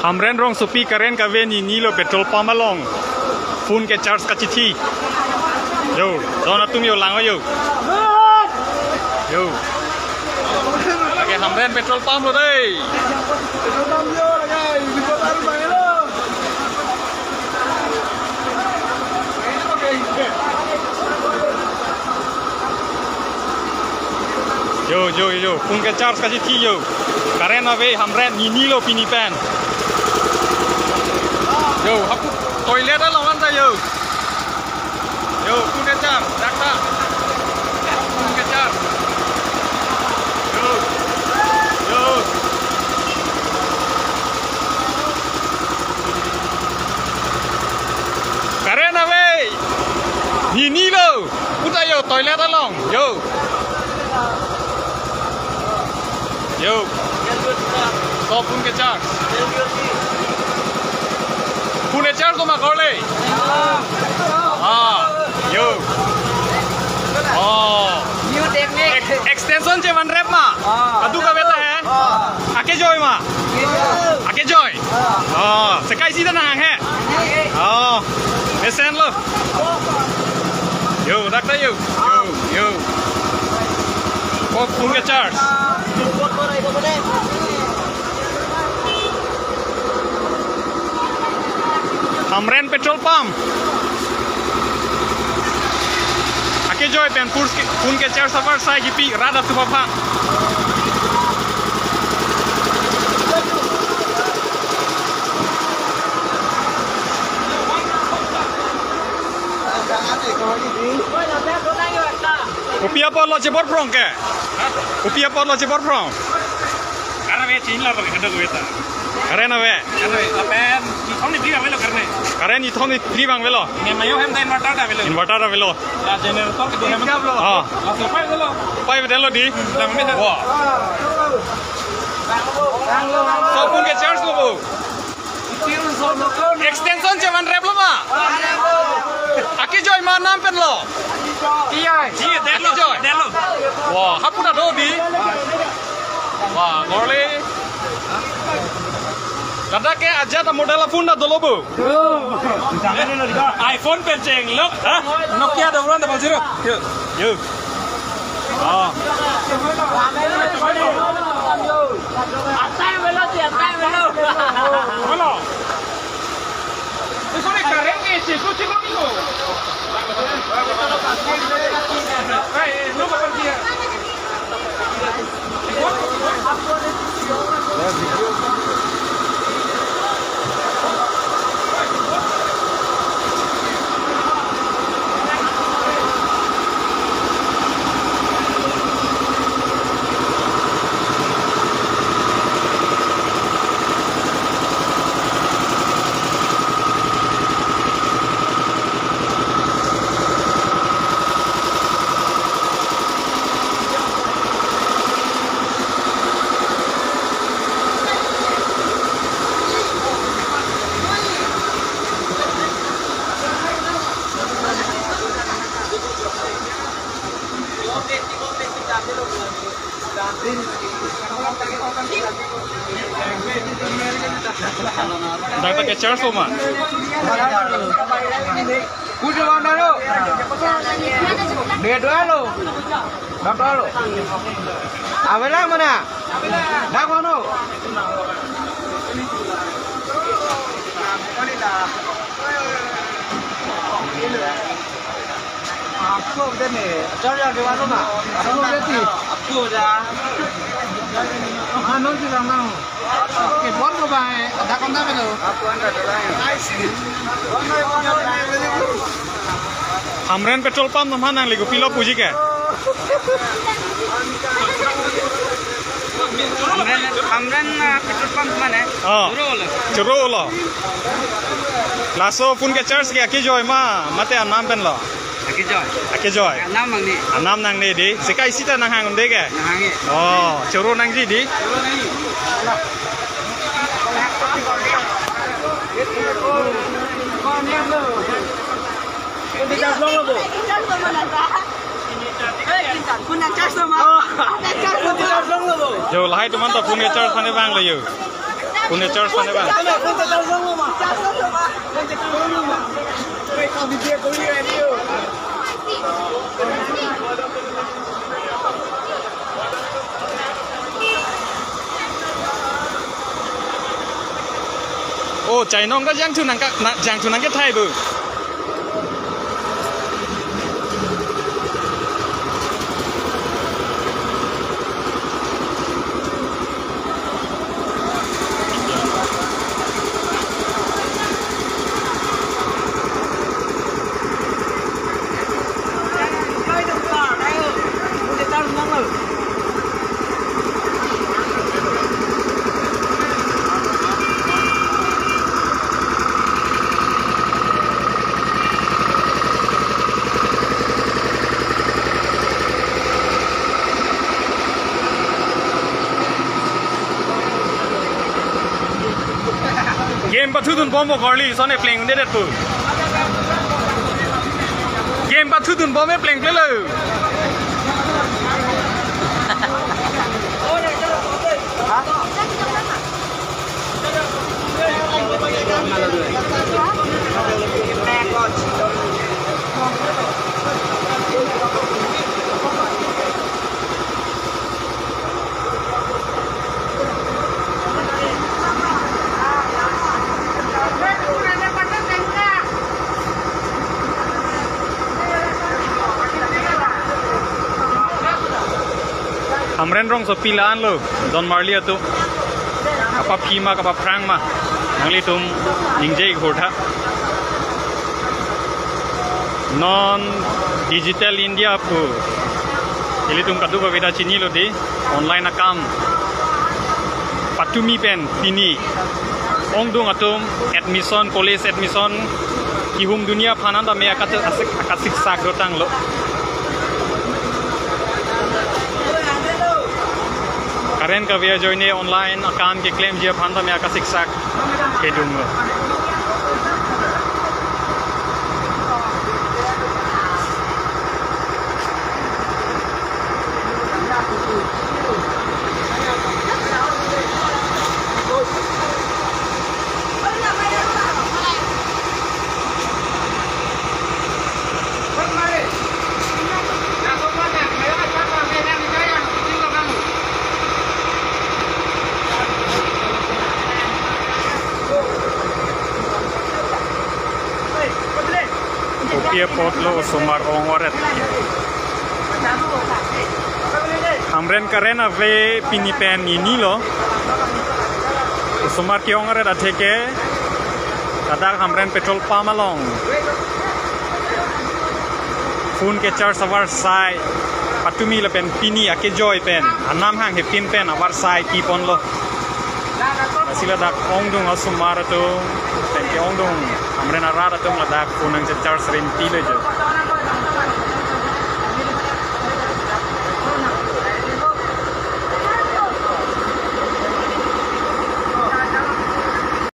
Hamren rong supi karen kaven ini lo petrol pump along phun ke charge ka chithi yo dona tum yo lang yo lagi Hamren petrol pump lo đây petrol pump yo lagi petrol baru bang lo yo phun ke charge ka chithi yo karen ave Hamren ini lo pinipan yo hapu toilet đó lòng ăn ra yo phun cái char đặt ra phun cái char yo karen ave ini lo udah yo toilet đó lòng yo so phun cái char phun cái char có mà có lên new technique extension che van rep ma adu ka beta hai ake joy ma ake joy sekai sida nang hai listen lo yo dak ta yo ko phun cái char Hamren petrol pump ake joy pen phun ke char safar sai gipi rada tu papa Upia por lo cebor prong ke upia por lo cebor prong karena we chin la ba kada go eta karena we apen ni thong ni bri bang velo karne karen ni thong ni bri bang velo ne mayo hem da inverter da velo la generator ke hem la so pai velo pai velo di la me da wa so phun ke charge lo bo extension che van rep lo ma ake joy ma nam pen lo ji de lo wa hapuna do di wa gorle kada ke aja ta model phone na dolo bo iPhone pen cheng look Nokia da uran da bang zero yo Halo. Eso de karen ke eso chico mijo. No va a partir. dak ta ke charge lo ma Kudu mana lo? Dia dua lo. Berapa lo? Abelang mana? Dak mana? Aku udah nih. Cari di mana mah? Aku udah sih. Aku udah. Anu sih ramang. Oke, bon lo bang. Dak mana lo? Aku anda Hamren petrol pump nam hanang ligo pilo puji ke Hamren petrol pump mana? Jero lo laso phun ke charge ke ake joy ma mate anam pen lo ake joy anam nang ne di sekai sita nang hang unde ke jero nang ji di yo lahai teman to phun ke charge phane bang le yo phun ke charge mana bang? Oh, chạy nong cái giang thu năng cái thay bự. Game patudun bombo garli sone playing unde tu. Game patudun bombe playing plelo. Hamren rong so pilaan lo Don Marley tu apa pima apa prang ma nangli tum ningjai ghota non digital India pu ili tum kadu ba beda chini lo di online akam patumi pen pini ong dung atum admission college admission kihum dunia phanan da me akasik sak rotang lo karen ka via joine online akan ke claim je phanda me aka siksak ke dungo Port lo sumar ongoret hamren karen ave pinipen ini lo sumar ki ongoret atheke kadak hamren petrol pump along phun ke charge avar sai patumi le pen pini ake joy pen anam hang he pin pen avar sai ki pon lo asila dak ongdung asumar to pen ke ongdung hamren arara to ladak phun ang charge ren ti le jo